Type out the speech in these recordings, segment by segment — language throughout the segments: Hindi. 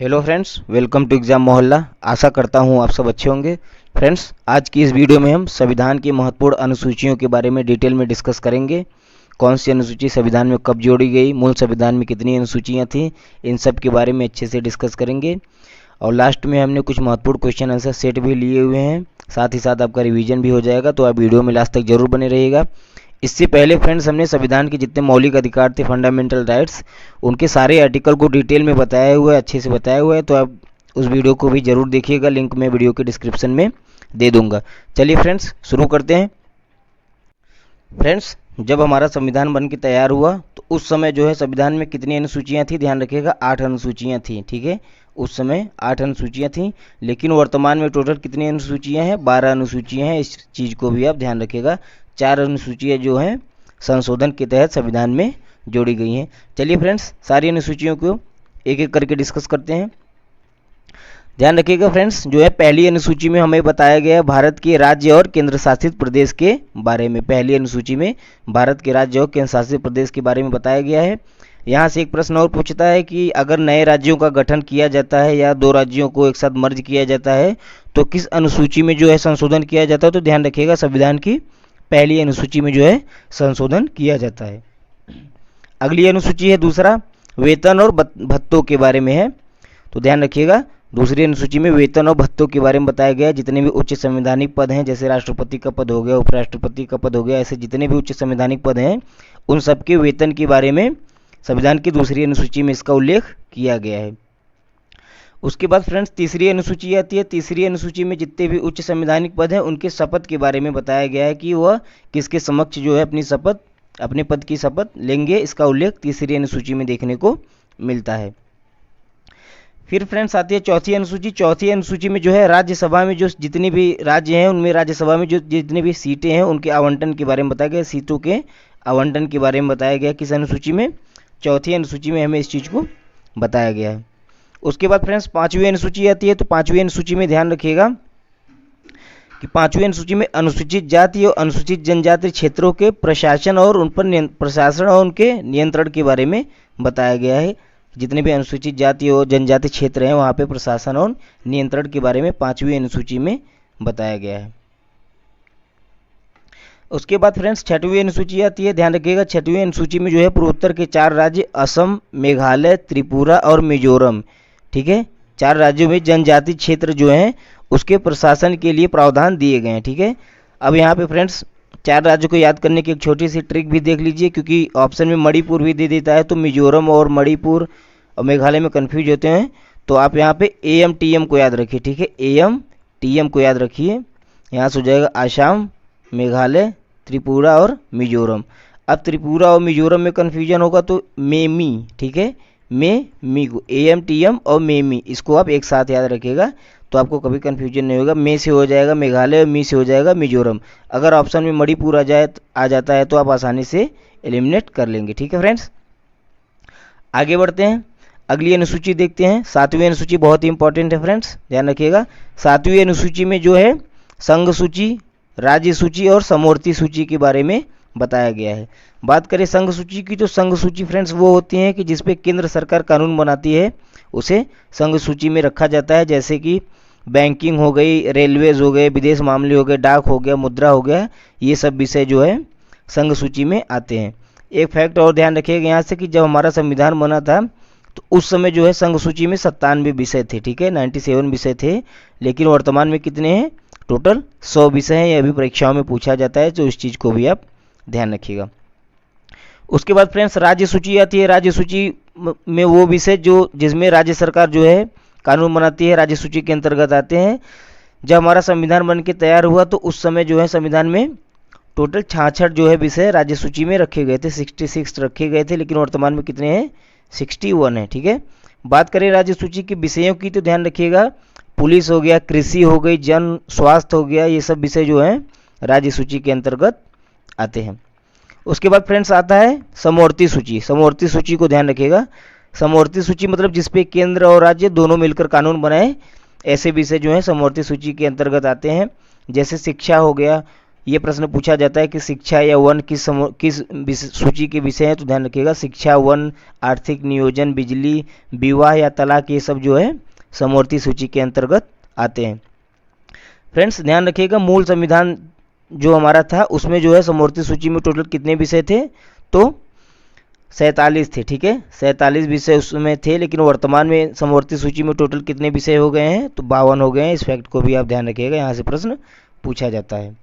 Hello friends, welcome to exam Mohalla. आशा करता हूँ आप सब अच्छे होंगे। फ्रेंड्स, आज की इस वीडियो में हम संविधान की महत्वपूर्ण अनुसूचियों के बारे में डिटेल में डिस्कस करेंगे। कौन सी अनुसूची संविधान में कब जोड़ी गई, मूल संविधान में कितनी अनुसूचियाँ थीं, इन सब के बारे में अच्छे से डिस्कस करेंगे। और लास्ट में हमने कुछ महत्वपूर्ण क्वेश्चन आंसर सेट भी लिए हुए हैं, साथ ही साथ आपका रिवीजन भी हो जाएगा, तो आप वीडियो में लास्ट तक जरूर बने रहिएगा। इससे पहले फ्रेंड्स, हमने संविधान के जितने मौलिक अधिकार थे, फंडामेंटल राइट्स, उनके सारे आर्टिकल को डिटेल में बताया हुआ है, अच्छे से बताया हुआ है, तो आप उस वीडियो को भी जरूर देखिएगा। लिंक मैं वीडियो के डिस्क्रिप्शन में दे दूंगा। चलिए फ्रेंड्स, शुरू करते हैं। फ्रेंड्स, जब हमारा संविधान बन के तैयार हुआ तो उस समय जो है संविधान में कितनी अनुसूचियाँ थी, ध्यान रखिएगा, 8 अनुसूचियाँ थी। ठीक है, उस समय 8 अनुसूचियाँ थी, लेकिन वर्तमान में टोटल कितनी अनुसूचियाँ हैं, 12 अनुसूचियाँ हैं। इस चीज़ को भी आप ध्यान रखिएगा। 4 अनुसूचियाँ जो हैं संशोधन के तहत संविधान में जोड़ी गई हैं। चलिए फ्रेंड्स, सारी अनुसूचियों को एक एक करके डिस्कस करते हैं। ध्यान रखिएगा फ्रेंड्स, जो है पहली अनुसूची में हमें बताया गया है भारत के राज्य और केंद्र शासित प्रदेश के बारे में। पहली अनुसूची में भारत के राज्य और केंद्र शासित प्रदेश के बारे में बताया गया है। यहाँ से एक प्रश्न और पूछता है कि अगर नए राज्यों का गठन किया जाता है या 2 राज्यों को एक साथ मर्ज किया जाता है तो किस अनुसूची में जो है संशोधन किया जाता है। तो ध्यान रखिएगा, संविधान की पहली अनुसूची में जो है संशोधन किया जाता है। अगली अनुसूची है दूसरा, वेतन और भत्तों के बारे में है। तो ध्यान रखिएगा, दूसरी अनुसूची में वेतन और भत्तों के बारे में बताया गया है। जितने भी उच्च संवैधानिक पद हैं, जैसे राष्ट्रपति का पद हो गया, उपराष्ट्रपति का पद हो गया, ऐसे जितने भी उच्च संवैधानिक पद हैं उन सबके वेतन के बारे में संविधान की दूसरी अनुसूची में इसका उल्लेख किया गया है। उसके बाद फ्रेंड्स, तीसरी अनुसूची आती है। तीसरी अनुसूची में जितने भी उच्च संवैधानिक पद हैं उनके शपथ के बारे में बताया गया है कि वह किसके समक्ष जो है अपने पद की शपथ लेंगे। इसका उल्लेख तीसरी अनुसूची में देखने को मिलता है। फिर फ्रेंड्स आती है चौथी अनुसूची। चौथी अनुसूची में जो है राज्यसभा में जो जितने भी राज्य हैं उनमें राज्यसभा में जो जितनी भी सीटें हैं उनके आवंटन के बारे में बताया गया। सीटों के आवंटन के बारे में बताया गया किस अनुसूची में, चौथी अनुसूची में हमें इस चीज़ को बताया गया है। उसके बाद फ्रेंड्स पांचवी अनुसूची आती है। तो पांचवी अनुसूची में ध्यान रखिएगा कि पांचवी अनुसूची में अनुसूचित जाति और अनुसूचित जनजाति क्षेत्रों के प्रशासन और उन पर प्रशासन और उनके नियंत्रण के बारे में बताया गया है। जितने भी अनुसूचित जाति और जनजाति क्षेत्र हैं वहाँ पे प्रशासन और नियंत्रण के बारे में पांचवी अनुसूची में बताया गया है। उसके बाद फ्रेंड्स छठवीं अनुसूची आती है। ध्यान रखिएगा, छठवीं अनुसूची में जो है पूर्वोत्तर के 4 राज्य असम, मेघालय, त्रिपुरा और मिजोरम, ठीक है, 4 राज्यों में जनजाति क्षेत्र जो हैं उसके प्रशासन के लिए प्रावधान दिए गए हैं। ठीक है, अब यहाँ पे फ्रेंड्स 4 राज्यों को याद करने की एक छोटी सी ट्रिक भी देख लीजिए, क्योंकि ऑप्शन में मणिपुर भी दे देता है, तो मिजोरम और मणिपुर और मेघालय में कन्फ्यूज होते हैं। तो आप यहाँ पे AMTM को याद रखिए। ठीक है, AMTM को याद रखिए। यहाँ से हो जाएगा आसाम, मेघालय, त्रिपुरा और मिजोरम। अब त्रिपुरा और मिजोरम में कन्फ्यूजन होगा तो मेमी, ठीक है, मी को AMTM और मेमी, इसको आप एक साथ याद रखिएगा तो आपको कभी कन्फ्यूजन नहीं होगा। मे से हो जाएगा मेघालय और मी से हो जाएगा मिजोरम। अगर ऑप्शन में मणिपुर आ जाता है तो आप आसानी से एलिमिनेट कर लेंगे। ठीक है फ्रेंड्स, आगे बढ़ते हैं, अगली अनुसूची देखते हैं। 7वीं अनुसूची बहुत ही इंपॉर्टेंट है फ्रेंड्स, ध्यान रखिएगा। 7वीं अनुसूची में जो है संघ सूची, राज्य सूची और समवर्ती सूची के बारे में बताया गया है। बात करें संघ सूची की, तो संघ सूची फ्रेंड्स वो होती हैं कि जिसपे केंद्र सरकार कानून बनाती है उसे संघ सूची में रखा जाता है। जैसे कि बैंकिंग हो गई, रेलवेज हो गए, विदेश मामले हो गए, डाक हो गया, मुद्रा हो गया, ये सब विषय जो है संघ सूची में आते हैं। एक फैक्ट और ध्यान रखिएगा यहाँ से कि जब हमारा संविधान बना था तो उस समय जो है संघ सूची में 97 विषय थे। ठीक है, 97 विषय थे, लेकिन वर्तमान में कितने हैं, टोटल 100 विषय हैं। यह भी परीक्षाओं में पूछा जाता है, तो इस चीज़ को भी आप ध्यान रखिएगा। उसके बाद फ्रेंड्स राज्य सूची आती है। राज्य सूची में वो विषय जो जिसमें राज्य सरकार जो है कानून बनाती है, राज्य सूची के अंतर्गत आते हैं। जब हमारा संविधान बन के तैयार हुआ तो उस समय जो है संविधान में टोटल 66 जो है विषय राज्य सूची में रखे गए थे, 66 रखे गए थे, लेकिन वर्तमान में कितने हैं, 61 है। ठीक है, बात करें राज्य सूची के विषयों की तो ध्यान रखिएगा, पुलिस हो गया, कृषि हो गई, जन स्वास्थ्य हो गया, ये सब विषय जो है राज्य सूची के अंतर्गत आते हैं। उसके बाद फ्रेंड्स आता है समवर्ती सूची। समवर्ती सूची को ध्यान रखिएगा, समवर्ती सूची मतलब जिसपे केंद्र और राज्य दोनों मिलकर कानून बनाए, ऐसे विषय जो है समवर्ती सूची के अंतर्गत आते हैं। जैसे शिक्षा हो गया, ये प्रश्न पूछा जाता है कि शिक्षा या वन किस सूची के विषय है, तो ध्यान रखिएगा शिक्षा, वन, आर्थिक नियोजन, बिजली, विवाह या तलाक, ये सब जो है समवर्ती सूची के अंतर्गत आते हैं। फ्रेंड्स ध्यान रखिएगा मूल संविधान जो हमारा था उसमें जो है समवर्ती सूची में टोटल कितने विषय थे, तो 47 थे। ठीक है, 47 विषय उसमें थे, लेकिन वर्तमान में समवर्ती सूची में टोटल कितने विषय हो गए हैं, तो 52 हो गए हैं। इस फैक्ट को भी आप ध्यान रखिएगा, यहाँ से प्रश्न पूछा जाता है।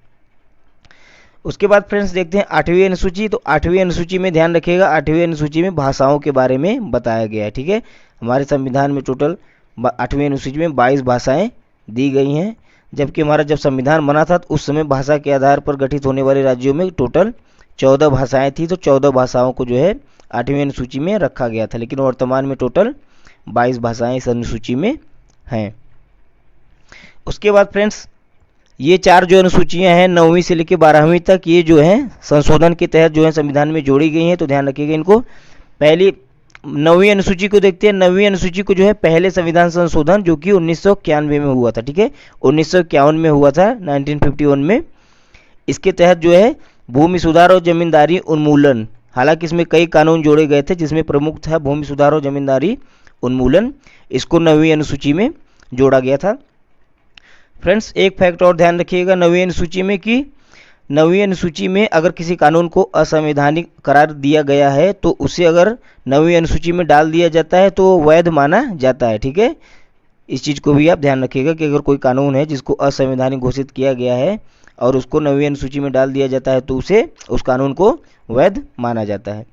उसके बाद फ्रेंड्स देखते हैं 8वीं अनुसूची। तो 8वीं अनुसूची में ध्यान रखिएगा 8वीं अनुसूची में भाषाओं के बारे में बताया गया है। ठीक है, हमारे संविधान में टोटल 8वीं अनुसूची में 22 भाषाएं दी गई हैं, जबकि हमारा जब संविधान बना था तो उस समय भाषा के आधार पर गठित होने वाले राज्यों में टोटल 14 भाषाएं थी। तो 14 भाषाओं को जो है 8वीं अनुसूची में रखा गया था, लेकिन वर्तमान में टोटल 22 भाषाएं इस अनुसूची में हैं। उसके बाद फ्रेंड्स ये 4 जो अनुसूचियां हैं 9वीं से लेकर 12वीं तक, ये जो है संशोधन के तहत जो है संविधान में जोड़ी गई हैं। तो ध्यान रखिएगा इनको। पहली 9वीं अनुसूची को देखते हैं। 9वीं अनुसूची को जो है पहले संविधान संशोधन जो कि 1991 में हुआ था। ठीक है, 1951 में हुआ था, 1951 में। इसके तहत जो है भूमि सुधार और जमींदारी उन्मूलन, हालांकि इसमें कई कानून जोड़े गए थे जिसमें प्रमुख था भूमि सुधार और जमींदारी उन्मूलन, इसको 9वीं अनुसूची में जोड़ा गया था। फ्रेंड्स एक फैक्ट और ध्यान रखिएगा 9वीं अनुसूची में कि 9वीं अनुसूची में अगर किसी कानून को असंवैधानिक करार दिया गया है तो उसे अगर 9वीं अनुसूची में डाल दिया जाता है तो वैध माना जाता है। ठीक है, इस चीज़ को भी आप ध्यान रखिएगा कि अगर कोई कानून है जिसको असंवैधानिक घोषित किया गया है और उसको 9वीं अनुसूची में डाल दिया जाता है तो उसे उस कानून को वैध माना जाता है।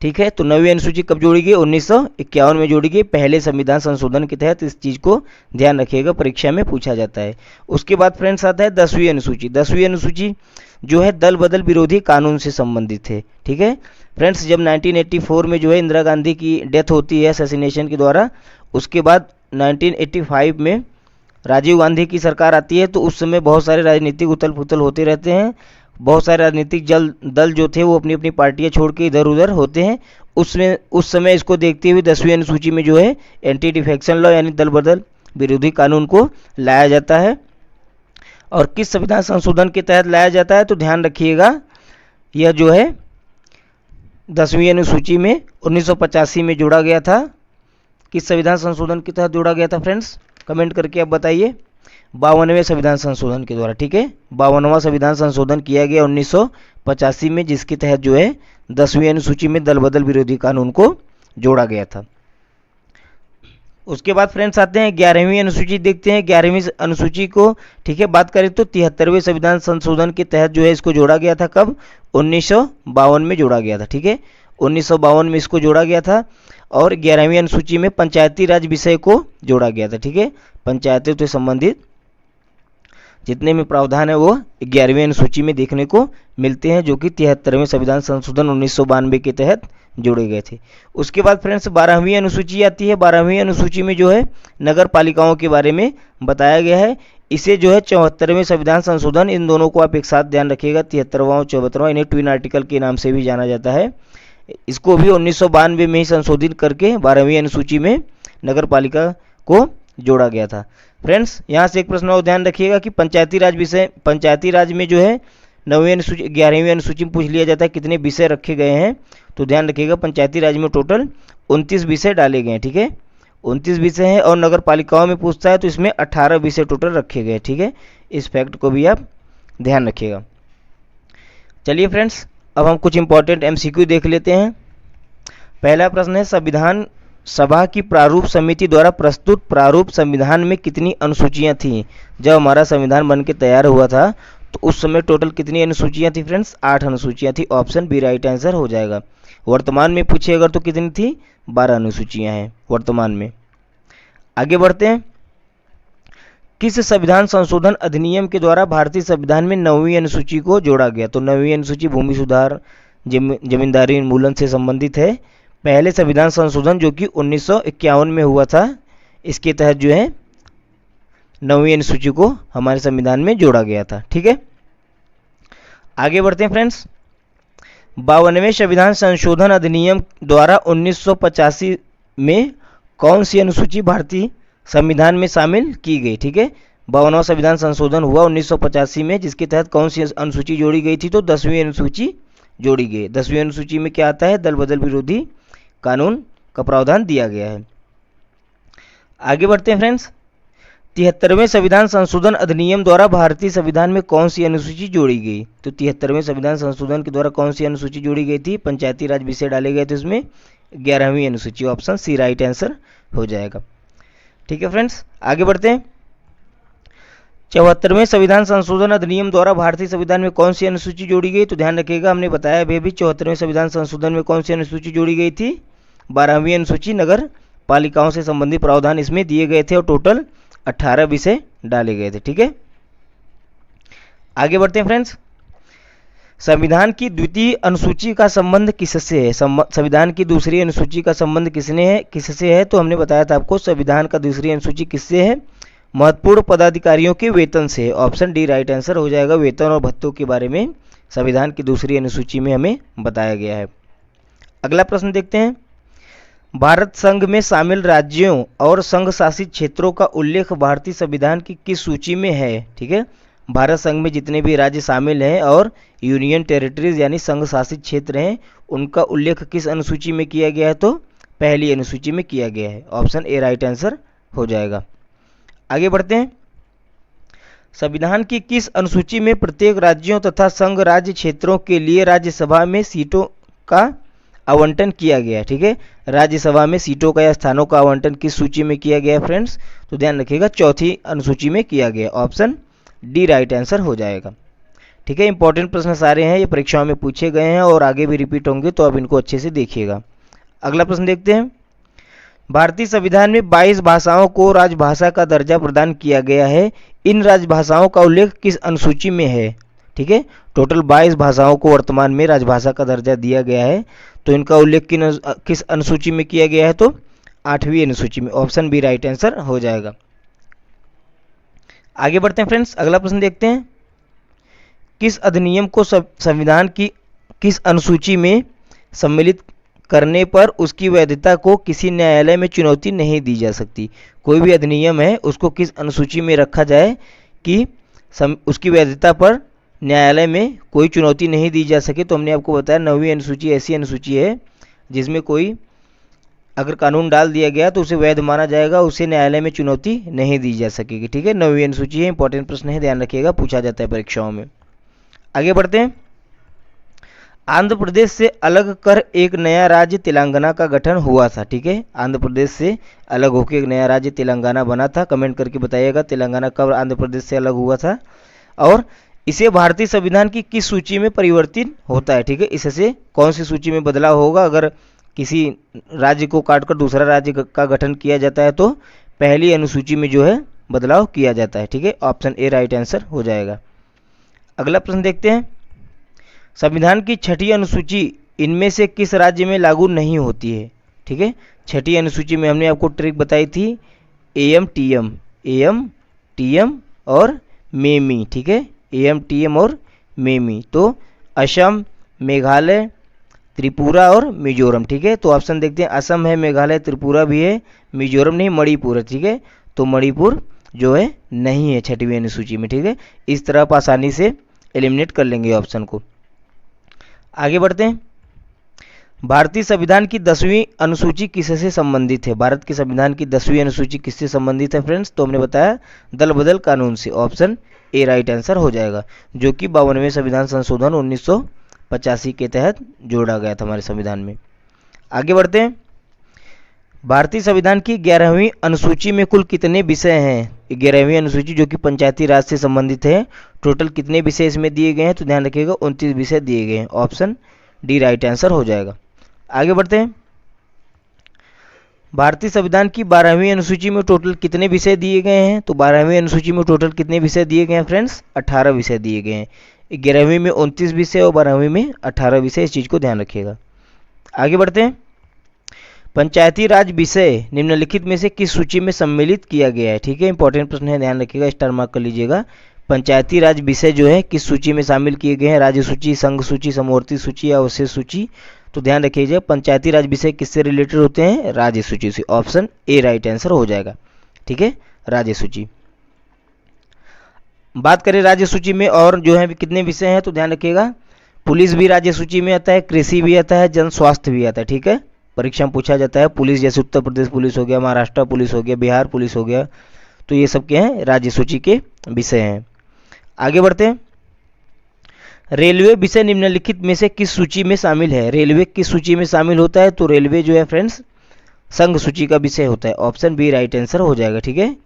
ठीक है, तो 9वीं अनुसूची कब जोड़ी गई, 1951 में जोड़ी गई, पहले संविधान संशोधन के तहत। इस चीज़ को ध्यान रखिएगा, परीक्षा में पूछा जाता है। उसके बाद फ्रेंड्स आता है 10वीं अनुसूची। 10वीं अनुसूची जो है दल बदल विरोधी कानून से संबंधित है। ठीक है फ्रेंड्स, जब 1984 में जो है इंदिरा गांधी की डेथ होती है असैसिनेशन के द्वारा, उसके बाद 1985 में राजीव गांधी की सरकार आती है, तो उस समय बहुत सारे राजनीतिक उथल पुथल होते रहते हैं। बहुत सारे राजनीतिक दल जो थे वो अपनी अपनी पार्टियां छोड़ के इधर उधर होते हैं। उस समय इसको देखते हुए 10वीं अनुसूची में जो है एंटी डिफेक्शन लॉ यानी दल बदल विरोधी कानून को लाया जाता है। और किस संविधान संशोधन के तहत लाया जाता है, तो ध्यान रखिएगा यह जो है 10वीं अनुसूची में 1985 में जोड़ा गया था। किस संविधान संशोधन के तहत जोड़ा गया था फ्रेंड्स, कमेंट करके आप बताइए। 52वें संविधान संशोधन के द्वारा। ठीक है, 52वां संविधान संशोधन किया गया 1985 में, जिसके तहत जो है 10वीं अनुसूची में दल बदल विरोधी कानून को जोड़ा गया था। उसके बाद फ्रेंड्स आते हैं 11वीं अनुसूची, देखते हैं 11वीं अनुसूची को। ठीक है, बात करें तो 73वें संविधान संशोधन के तहत जो है इसको जोड़ा गया था। कब, 1952 में जोड़ा गया था। ठीक है, 1952 में इसको जोड़ा गया था। और 11वीं अनुसूची में पंचायती राज विषय को जोड़ा गया था। ठीक है, पंचायतों से संबंधित जितने भी प्रावधान है वो 11वीं अनुसूची में देखने को मिलते हैं, जो कि 73वें संविधान संशोधन 1992 के तहत जोड़े गए थे। उसके बाद फ्रेंड्स 12वीं अनुसूची आती है। 12वीं अनुसूची में जो है नगर पालिकाओं के बारे में बताया गया है। इसे जो है 74वें संविधान संशोधन, इन दोनों को आप एक साथ ध्यान रखिएगा, 73वां और 74वां, इन्हें ट्विन आर्टिकल के नाम से भी जाना जाता है। इसको भी 1992 में ही संशोधित करके 12वीं अनुसूची में नगर पालिका को जोड़ा गया था। फ्रेंड्स यहाँ से एक प्रश्न और ध्यान रखिएगा कि पंचायती राज विषय, पंचायती राज में जो है 9वीं अनुसूची 11वीं अनुसूची में पूछ लिया जाता है कितने विषय रखे गए हैं, तो ध्यान रखिएगा पंचायती राज में टोटल 29 विषय डाले गए हैं। ठीक है, 29 विषय हैं। और नगर पालिकाओं में पूछता है तो इसमें 18 विषय टोटल रखे गए। ठीक है, इस फैक्ट को भी आप ध्यान रखिएगा। चलिए फ्रेंड्स, अब हम कुछ इंपॉर्टेंट MCQ देख लेते हैं। पहला प्रश्न है, संविधान सभा की प्रारूप समिति द्वारा प्रस्तुत प्रारूप संविधान में कितनी अनुसूचियां थीं? जब हमारा संविधान बन के तैयार हुआ था तो उस समय टोटल कितनी अनुसूचियां थी फ्रेंड्स? 8 अनुसूचियां थी। ऑप्शन बी राइट आंसर हो जाएगा। वर्तमान में पूछे अगर तो कितनी थी? 12 अनुसूचियां हैं वर्तमान में। आगे बढ़ते हैं। किस संविधान संशोधन अधिनियम के द्वारा भारतीय संविधान में 9वीं अनुसूची को जोड़ा गया? तो 9वीं अनुसूची भूमि सुधार जमींदारी उन्मूलन से संबंधित है। पहले संविधान संशोधन जो कि 1951 में हुआ था, इसके तहत जो है 9वीं अनुसूची को हमारे संविधान में जोड़ा गया था। ठीक है, आगे बढ़ते हैं फ्रेंड्स। 52वें संविधान संशोधन अधिनियम द्वारा 1985 में कौन सी अनुसूची भारतीय संविधान में शामिल की गई? ठीक है, 52वां संविधान संशोधन हुआ 1985 में, जिसके तहत कौन सी अनुसूची जोड़ी गई थी? तो 10वीं अनुसूची जोड़ी गई। 10वीं अनुसूची में क्या आता है? दल बदल विरोधी कानून का प्रावधान दिया गया है। आगे बढ़ते हैं फ्रेंड्स। 73वें संविधान संशोधन अधिनियम द्वारा भारतीय संविधान में कौन सी अनुसूची जोड़ी गई? तो 73वें संविधान संशोधन के द्वारा कौन सी अनुसूची जोड़ी गई थी? पंचायती राज विषय डाले गए थे उसमें, 11वीं अनुसूची। ऑप्शन सी राइट आंसर हो जाएगा। ठीक है फ्रेंड्स, आगे बढ़ते हैं। 74वें संविधान संशोधन अधिनियम द्वारा भारतीय संविधान में कौन सी अनुसूची जोड़ी गई? तो ध्यान रखिएगा, हमने बताया अभी भी 74वें संविधान संशोधन में कौन सी अनुसूची जोड़ी गई थी? 12वीं अनुसूची। नगर पालिकाओं से संबंधित प्रावधान इसमें दिए गए थे और टोटल 18 विषय डाले गए थे। ठीक है, आगे बढ़ते हैं फ्रेंड्स। संविधान की द्वितीय अनुसूची का संबंध किससे है? संविधान की दूसरी अनुसूची का संबंध किससे है? तो हमने बताया था आपको, संविधान का दूसरी अनुसूची किससे है? महत्वपूर्ण पदाधिकारियों के वेतन से। ऑप्शन डी राइट आंसर हो जाएगा। वेतन और भत्तों के बारे में संविधान की दूसरी अनुसूची में हमें बताया गया है। अगला प्रश्न देखते हैं। भारत संघ में शामिल राज्यों और संघ शासित क्षेत्रों का उल्लेख भारतीय संविधान की किस सूची में है? ठीक है, भारत संघ में जितने भी राज्य शामिल हैं और यूनियन टेरिटरीज यानी संघ शासित क्षेत्र हैं, उनका उल्लेख किस अनुसूची में किया गया है? तो पहली अनुसूची में किया गया है। ऑप्शन ए राइट आंसर हो जाएगा। आगे बढ़ते हैं। संविधान की किस अनुसूची में प्रत्येक राज्यों तथा संघ राज्य क्षेत्रों के लिए राज्यसभा में सीटों का आवंटन किया गया है? ठीक है, राज्यसभा में सीटों का या स्थानों का आवंटन किस सूची में किया गया है फ्रेंड्स? तो ध्यान रखिएगा, चौथी अनुसूची में किया गया। ऑप्शन डी राइट आंसर हो जाएगा। ठीक है, इंपॉर्टेंट प्रश्न सारे हैं, ये परीक्षाओं में पूछे गए हैं और आगे भी रिपीट होंगे, तो अब इनको अच्छे से देखिएगा। अगला प्रश्न देखते हैं। भारतीय संविधान में 22 भाषाओं को राजभाषा का दर्जा प्रदान किया गया है। इन राजभाषाओं का उल्लेख किस अनुसूची में है? ठीक है, टोटल 22 भाषाओं को वर्तमान में राजभाषा का दर्जा दिया गया है, तो इनका उल्लेख किस अनुसूची में किया गया है? तो 8वीं अनुसूची में। ऑप्शन बी राइट आंसर हो जाएगा। आगे बढ़ते हैं फ्रेंड्स, अगला प्रश्न देखते हैं। किस अधिनियम को संविधान की किस अनुसूची में सम्मिलित करने पर उसकी वैधता को किसी न्यायालय में चुनौती नहीं दी जा सकती? कोई भी अधिनियम है, उसको किस अनुसूची में रखा जाए कि उसकी वैधता पर न्यायालय में कोई चुनौती नहीं दी जा सके? तो हमने आपको बताया 9वीं अनुसूची ऐसी अनुसूची है जिसमें कोई अगर कानून डाल दिया गया तो उसे वैध माना जाएगा, उसे न्यायालय में चुनौती नहीं दी जा सकेगी। ठीक है, 9वीं अनुसूची है, इंपॉर्टेंट प्रश्न है, ध्यान रखिएगा, पूछा जाता है परीक्षाओं में। आगे बढ़ते हैं। आंध्र प्रदेश से अलग कर एक नया राज्य तेलंगाना का गठन हुआ था। ठीक है, आंध्र प्रदेश से अलग होकर एक नया राज्य तेलंगाना बना था। कमेंट करके बताइएगा तेलंगाना कब आंध्र प्रदेश से अलग हुआ था और इसे भारतीय संविधान की किस सूची में परिवर्तित होता है? ठीक है, इससे कौन सी सूची में बदलाव होगा? अगर किसी राज्य को काटकर दूसरा राज्य का गठन किया जाता है तो पहली अनुसूची में जो है बदलाव किया जाता है। ठीक है, ऑप्शन ए राइट आंसर हो जाएगा। अगला प्रश्न देखते हैं। संविधान की 6ठी अनुसूची इनमें से किस राज्य में लागू नहीं होती है? ठीक है, 6ठी अनुसूची में हमने आपको ट्रिक बताई थी, एम टी एम और मेमी। ठीक है, एम टी एम और मेमी, तो असम, मेघालय, त्रिपुरा और मिजोरम। ठीक है, तो ऑप्शन देखते हैं। असम है, मेघालय, त्रिपुरा भी है, मिजोरम नहीं, मणिपुर है। ठीक है, तो मणिपुर जो है नहीं है 6वीं अनुसूची में। ठीक है, इस तरह आप आसानी से एलिमिनेट कर लेंगे ऑप्शन को। आगे बढ़ते हैं। भारतीय संविधान की 10वीं अनुसूची किससे संबंधित है? भारत के संविधान की 10वीं अनुसूची किससे संबंधित है फ्रेंड्स? तो हमने बताया दल बदल कानून से। ऑप्शन ए राइट आंसर हो जाएगा, जो कि 52वें संविधान संशोधन 1985 के तहत जोड़ा गया था हमारे संविधान में। आगे बढ़ते हैं। भारतीय संविधान की 11वीं अनुसूची में कुल कितने विषय हैं? 11वीं अनुसूची जो कि पंचायती राज से संबंधित है, टोटल कितने विषय इसमें दिए गए हैं? तो ध्यान रखिएगा 29 विषय दिए गए हैं। ऑप्शन डी राइट आंसर हो जाएगा। आगे बढ़ते हैं। भारतीय संविधान की 12वीं अनुसूची में टोटल कितने विषय दिए गए हैं? तो 12वीं अनुसूची में टोटल कितने विषय दिए गए हैं फ्रेंड्स? 18 विषय दिए गए हैं। 11वीं में 29 विषय और 12वीं में 18 विषय, इस चीज़ को ध्यान रखिएगा। आगे बढ़ते हैं। पंचायती राज विषय निम्नलिखित में से किस सूची में सम्मिलित किया गया है? ठीक है, इंपॉर्टेंट प्रश्न है, ध्यान रखिएगा, स्टार मार्क कर लीजिएगा। पंचायती राज विषय जो है किस सूची में शामिल किए गए हैं? राज्य सूची, संघ सूची, समवर्ती सूची या अवशेष सूची? तो ध्यान रखिएगा पंचायती राज विषय किससे रिलेटेड होते हैं? राज्य सूची से। ऑप्शन ए राइट आंसर हो जाएगा। ठीक है, राज्य सूची। बात करें राज्य सूची में और जो है कितने विषय हैं, तो ध्यान रखिएगा पुलिस भी राज्य सूची में आता है, कृषि भी आता है, जन स्वास्थ्य भी आता है। ठीक है, परीक्षा में पूछा जाता है। पुलिस जैसे उत्तर प्रदेश पुलिस हो गया, महाराष्ट्र पुलिस हो गया, बिहार पुलिस हो गया, तो ये सब क्या है, राज्य सूची के विषय हैं। आगे बढ़ते हैं। रेलवे विषय निम्नलिखित में से किस सूची में शामिल है? रेलवे किस सूची में शामिल होता है? तो रेलवे जो है फ्रेंड्स संघ सूची का विषय होता है। ऑप्शन बी राइट आंसर हो जाएगा। ठीक है,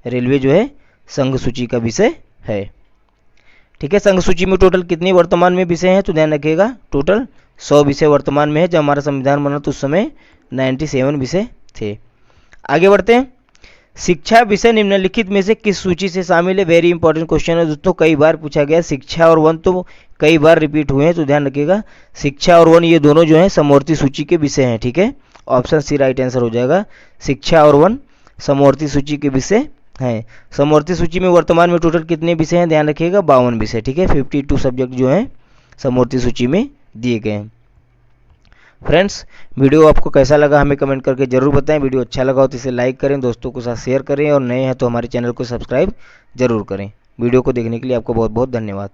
रेलवे जो है संघ सूची का विषय है। ठीक है, संघ सूची में टोटल कितने वर्तमान में विषय हैं? तो ध्यान रखिएगा टोटल 100 विषय वर्तमान में है। जब हमारा संविधान बना तो उस समय 97 विषय थे। आगे बढ़ते हैं। शिक्षा विषय निम्नलिखित में से किस सूची से शामिल है? वेरी इंपॉर्टेंट क्वेश्चन है दोस्तों, कई बार पूछा गया। शिक्षा और वन तो कई बार रिपीट हुए हैं, तो ध्यान रखिएगा शिक्षा और वन ये दोनों जो है समवर्ती सूची के विषय हैं। ठीक है, ऑप्शन सी राइट आंसर हो जाएगा। शिक्षा और वन समवर्ती सूची के विषय हैं। समवर्ती सूची में वर्तमान में टोटल कितने विषय हैं? ध्यान रखिएगा 52 विषय। ठीक है, 52 सब्जेक्ट जो हैं समवर्ती सूची में दिए गए हैं। फ्रेंड्स, वीडियो आपको कैसा लगा हमें कमेंट करके जरूर बताएं। वीडियो अच्छा लगा हो तो इसे लाइक करें, दोस्तों के साथ शेयर करें, और नए हैं तो हमारे चैनल को सब्सक्राइब जरूर करें। वीडियो को देखने के लिए आपको बहुत बहुत धन्यवाद।